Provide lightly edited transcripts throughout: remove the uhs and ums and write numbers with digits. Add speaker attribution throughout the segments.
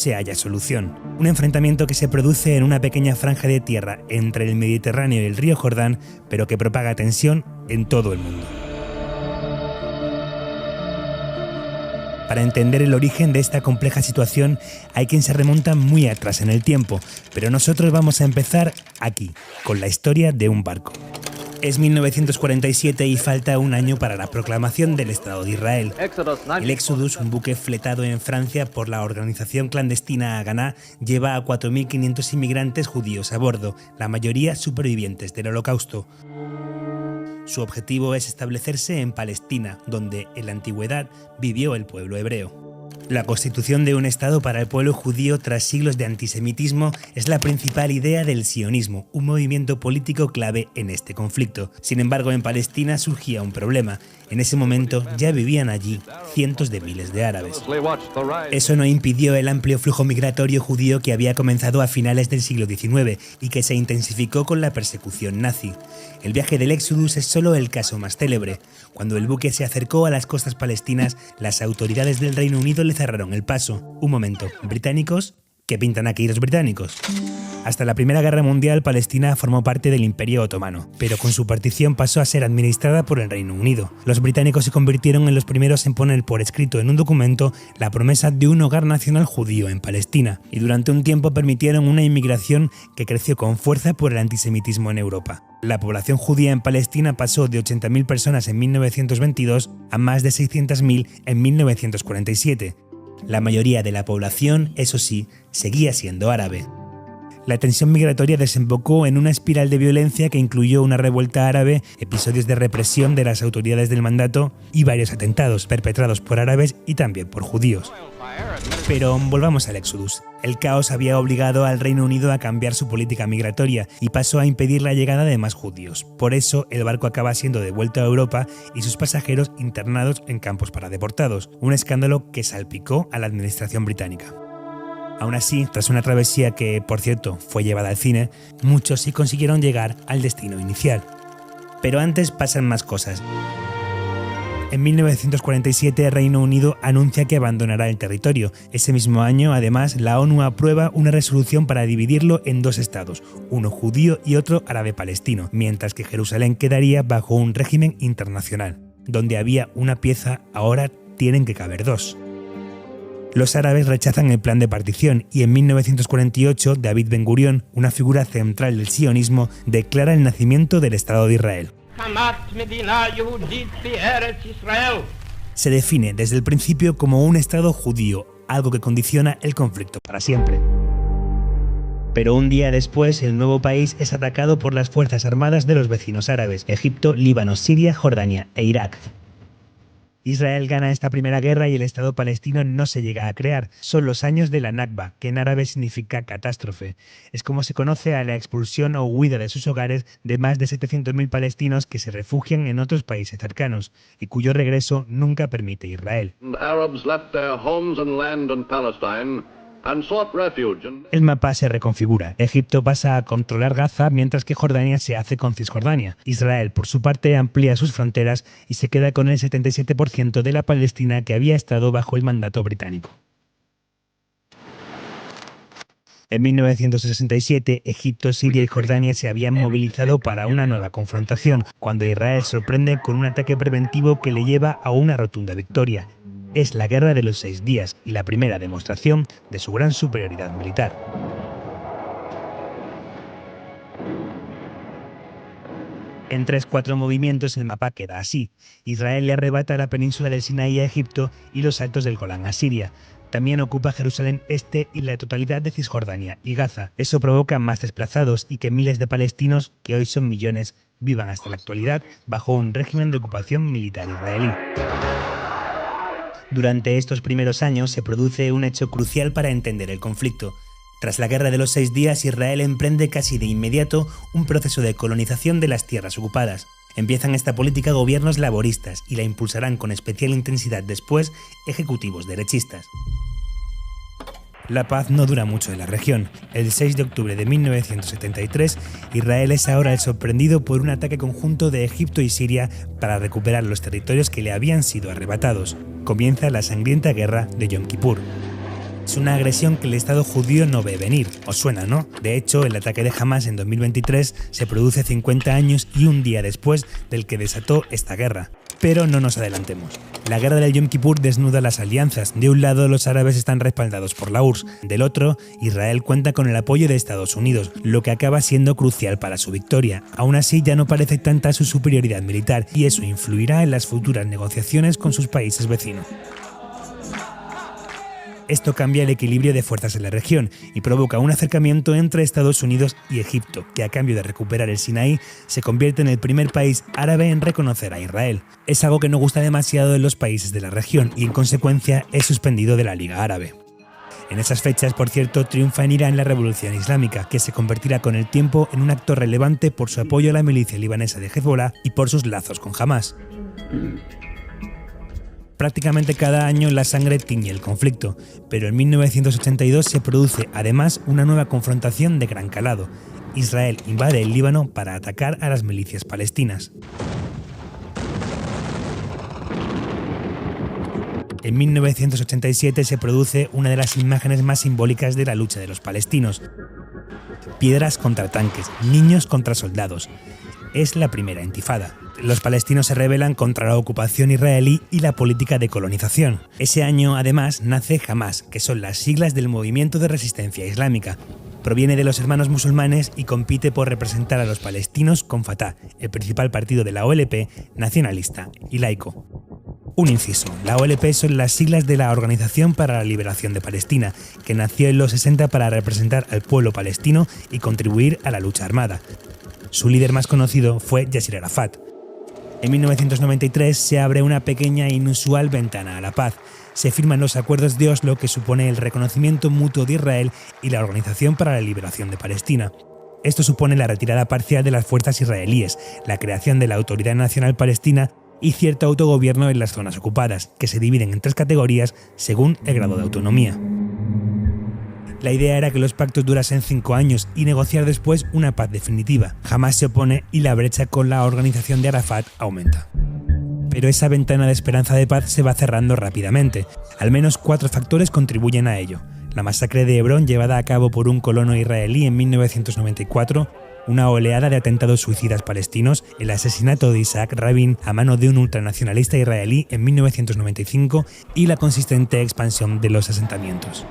Speaker 1: se halla solución. Un enfrentamiento que se produce en una pequeña franja de tierra entre el Mediterráneo y el río Jordán, pero que propaga tensión en todo el mundo. Para entender el origen de esta compleja situación hay quien se remonta muy atrás en el tiempo, pero nosotros vamos a empezar aquí, con la historia de un barco. Es 1947 y falta un año para la proclamación del Estado de Israel. El Exodus, un buque fletado en Francia por la organización clandestina Haganá, lleva a 4.500 inmigrantes judíos a bordo, la mayoría supervivientes del Holocausto. Su objetivo es establecerse en Palestina, donde en la antigüedad vivió el pueblo hebreo. La constitución de un Estado para el pueblo judío tras siglos de antisemitismo es la principal idea del sionismo, un movimiento político clave en este conflicto. Sin embargo, en Palestina surgía un problema. En ese momento ya vivían allí cientos de miles de árabes. Eso no impidió el amplio flujo migratorio judío que había comenzado a finales del siglo XIX y que se intensificó con la persecución nazi. El viaje del Éxodus es solo el caso más célebre. Cuando el buque se acercó a las costas palestinas, las autoridades del Reino Unido le cerraron el paso. Un momento, ¿británicos? ¿Qué pintan aquí los británicos? Hasta la Primera Guerra Mundial, Palestina formó parte del Imperio Otomano, pero con su partición pasó a ser administrada por el Reino Unido. Los británicos se convirtieron en los primeros en poner por escrito en un documento la promesa de un hogar nacional judío en Palestina, y durante un tiempo permitieron una inmigración que creció con fuerza por el antisemitismo en Europa. La población judía en Palestina pasó de 80.000 personas en 1922 a más de 600.000 en 1947. La mayoría de la población, eso sí, seguía siendo árabe. La tensión migratoria desembocó en una espiral de violencia que incluyó una revuelta árabe, episodios de represión de las autoridades del mandato y varios atentados perpetrados por árabes y también por judíos. Pero volvamos al Éxodus. El caos había obligado al Reino Unido a cambiar su política migratoria y pasó a impedir la llegada de más judíos. Por eso, el barco acaba siendo devuelto a Europa y sus pasajeros internados en campos para deportados, un escándalo que salpicó a la administración británica. Aún así, tras una travesía que, por cierto, fue llevada al cine, muchos sí consiguieron llegar al destino inicial. Pero antes pasan más cosas. En 1947, el Reino Unido anuncia que abandonará el territorio. Ese mismo año, además, la ONU aprueba una resolución para dividirlo en dos estados, uno judío y otro árabe-palestino, mientras que Jerusalén quedaría bajo un régimen internacional. Donde había una pieza, ahora tienen que caber dos. Los árabes rechazan el plan de partición y en 1948 David Ben Gurión, una figura central del sionismo, declara el nacimiento del Estado de Israel. Se define desde el principio como un Estado judío, algo que condiciona el conflicto para siempre. Pero un día después, el nuevo país es atacado por las fuerzas armadas de los vecinos árabes, Egipto, Líbano, Siria, Jordania e Irak. Israel gana esta primera guerra y el Estado palestino no se llega a crear. Son los años de la Nakba, que en árabe significa catástrofe. Es como se conoce a la expulsión o huida de sus hogares de más de 700.000 palestinos que se refugian en otros países cercanos y cuyo regreso nunca permite Israel. El mapa se reconfigura. Egipto pasa a controlar Gaza mientras que Jordania se hace con Cisjordania. Israel, por su parte, amplía sus fronteras y se queda con el 77% de la Palestina que había estado bajo el mandato británico. En 1967, Egipto, Siria y Jordania se habían movilizado para una nueva confrontación, cuando Israel sorprende con un ataque preventivo que le lleva a una rotunda victoria. Es la Guerra de los 6 días y la primera demostración de su gran superioridad militar. En 3-4 movimientos el mapa queda así. Israel le arrebata la península del Sinaí a Egipto y los altos del Golán a Siria. También ocupa Jerusalén Este y la totalidad de Cisjordania y Gaza. Eso provoca más desplazados y que miles de palestinos, que hoy son millones, vivan hasta la actualidad bajo un régimen de ocupación militar israelí. Durante estos primeros años se produce un hecho crucial para entender el conflicto. Tras la Guerra de los 6 días, Israel emprende casi de inmediato un proceso de colonización de las tierras ocupadas. Empiezan esta política gobiernos laboristas y la impulsarán con especial intensidad después ejecutivos derechistas. La paz no dura mucho en la región. El 6 de octubre de 1973, Israel es ahora el sorprendido por un ataque conjunto de Egipto y Siria para recuperar los territorios que le habían sido arrebatados. Comienza la sangrienta guerra de Yom Kippur. Es una agresión que el Estado judío no ve venir. ¿Os suena, no? De hecho, el ataque de Hamás en 2023 se produce 50 años y un día después del que desató esta guerra. Pero no nos adelantemos. La guerra del Yom Kippur desnuda las alianzas. De un lado, los árabes están respaldados por la URSS. Del otro, Israel cuenta con el apoyo de Estados Unidos, lo que acaba siendo crucial para su victoria. Aún así, ya no parece tanta su superioridad militar, y eso influirá en las futuras negociaciones con sus países vecinos. Esto cambia el equilibrio de fuerzas en la región y provoca un acercamiento entre Estados Unidos y Egipto, que a cambio de recuperar el Sinaí, se convierte en el primer país árabe en reconocer a Israel. Es algo que no gusta demasiado en los países de la región y en consecuencia es suspendido de la Liga Árabe. En esas fechas, por cierto, triunfa en Irán la Revolución Islámica, que se convertirá con el tiempo en un actor relevante por su apoyo a la milicia libanesa de Hezbollah y por sus lazos con Hamás. Prácticamente cada año la sangre tiñe el conflicto, pero en 1982 se produce además una nueva confrontación de gran calado. Israel invade el Líbano para atacar a las milicias palestinas. En 1987 se produce una de las imágenes más simbólicas de la lucha de los palestinos. Piedras contra tanques, niños contra soldados. Es la primera intifada. Los palestinos se rebelan contra la ocupación israelí y la política de colonización. Ese año, además, nace Hamás, que son las siglas del Movimiento de Resistencia Islámica. Proviene de los hermanos musulmanes y compite por representar a los palestinos con Fatah, el principal partido de la OLP, nacionalista y laico. Un inciso, la OLP son las siglas de la Organización para la Liberación de Palestina, que nació en los 60 para representar al pueblo palestino y contribuir a la lucha armada. Su líder más conocido fue Yasser Arafat. En 1993 se abre una pequeña e inusual ventana a la paz. Se firman los acuerdos de Oslo, que supone el reconocimiento mutuo de Israel y la Organización para la Liberación de Palestina. Esto supone la retirada parcial de las fuerzas israelíes, la creación de la Autoridad Nacional Palestina y cierto autogobierno en las zonas ocupadas, que se dividen en 3 categorías según el grado de autonomía. La idea era que los pactos durasen 5 años y negociar después una paz definitiva. Hamás se opone y la brecha con la organización de Arafat aumenta. Pero esa ventana de esperanza de paz se va cerrando rápidamente. Al menos 4 factores contribuyen a ello. La masacre de Hebrón, llevada a cabo por un colono israelí en 1994, una oleada de atentados suicidas palestinos, el asesinato de Isaac Rabin a mano de un ultranacionalista israelí en 1995 y la consistente expansión de los asentamientos.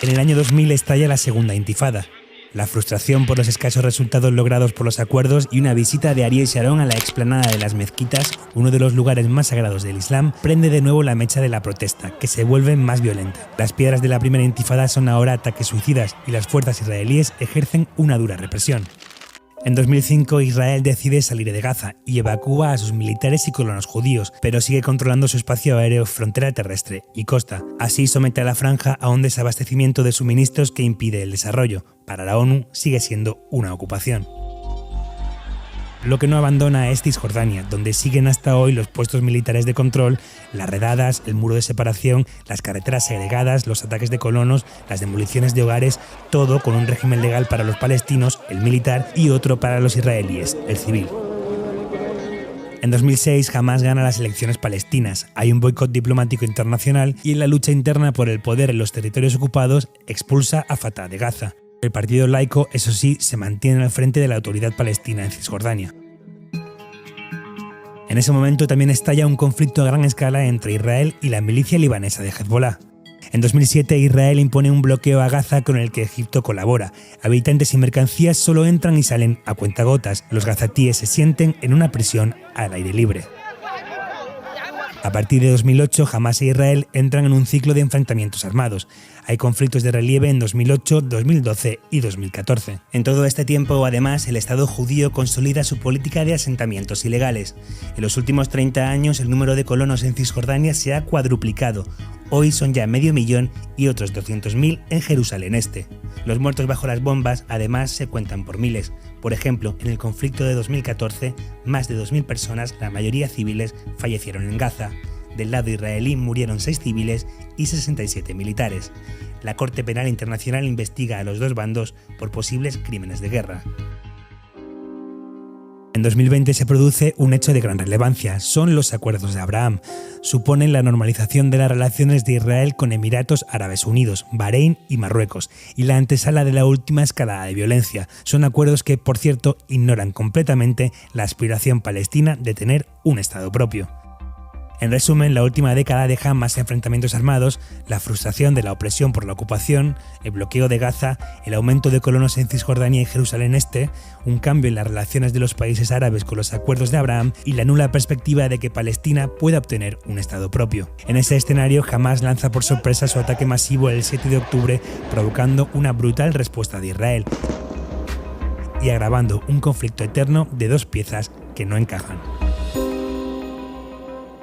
Speaker 1: En el año 2000 estalla la segunda intifada. La frustración por los escasos resultados logrados por los acuerdos y una visita de Ariel Sharon a la explanada de las mezquitas, uno de los lugares más sagrados del Islam, prende de nuevo la mecha de la protesta, que se vuelve más violenta. Las piedras de la primera intifada son ahora ataques suicidas y las fuerzas israelíes ejercen una dura represión. En 2005 Israel decide salir de Gaza y evacúa a sus militares y colonos judíos, pero sigue controlando su espacio aéreo, frontera terrestre y costa. Así somete a la franja a un desabastecimiento de suministros que impide el desarrollo. Para la ONU sigue siendo una ocupación. Lo que no abandona es Cisjordania, donde siguen hasta hoy los puestos militares de control, las redadas, el muro de separación, las carreteras segregadas, los ataques de colonos, las demoliciones de hogares, todo con un régimen legal para los palestinos, el militar, y otro para los israelíes, el civil. En 2006 Hamás gana las elecciones palestinas, hay un boicot diplomático internacional y en la lucha interna por el poder en los territorios ocupados expulsa a Fatah de Gaza. El partido laico, eso sí, se mantiene al frente de la autoridad palestina en Cisjordania. En ese momento también estalla un conflicto a gran escala entre Israel y la milicia libanesa de Hezbollah. En 2007 Israel impone un bloqueo a Gaza con el que Egipto colabora. Habitantes y mercancías solo entran y salen a cuentagotas. Los gazatíes se sienten en una prisión al aire libre. A partir de 2008, Hamás e Israel entran en un ciclo de enfrentamientos armados. Hay conflictos de relieve en 2008, 2012 y 2014. En todo este tiempo, además, el Estado judío consolida su política de asentamientos ilegales. En los últimos 30 años, el número de colonos en Cisjordania se ha cuadruplicado. Hoy son ya 500.000 y otros 200.000 en Jerusalén Este. Los muertos bajo las bombas, además, se cuentan por miles. Por ejemplo, en el conflicto de 2014, más de 2.000 personas, la mayoría civiles, fallecieron en Gaza. Del lado israelí murieron 6 civiles y 67 militares. La Corte Penal Internacional investiga a los dos bandos por posibles crímenes de guerra. En 2020 se produce un hecho de gran relevancia, son los Acuerdos de Abraham. Suponen la normalización de las relaciones de Israel con Emiratos Árabes Unidos, Bahrein y Marruecos, y la antesala de la última escalada de violencia. Son acuerdos que, por cierto, ignoran completamente la aspiración palestina de tener un Estado propio. En resumen, la última década deja más enfrentamientos armados, la frustración de la opresión por la ocupación, el bloqueo de Gaza, el aumento de colonos en Cisjordania y Jerusalén Este, un cambio en las relaciones de los países árabes con los Acuerdos de Abraham y la nula perspectiva de que Palestina pueda obtener un Estado propio. En ese escenario, Hamás lanza por sorpresa su ataque masivo el 7 de octubre, provocando una brutal respuesta de Israel y agravando un conflicto eterno de dos piezas que no encajan.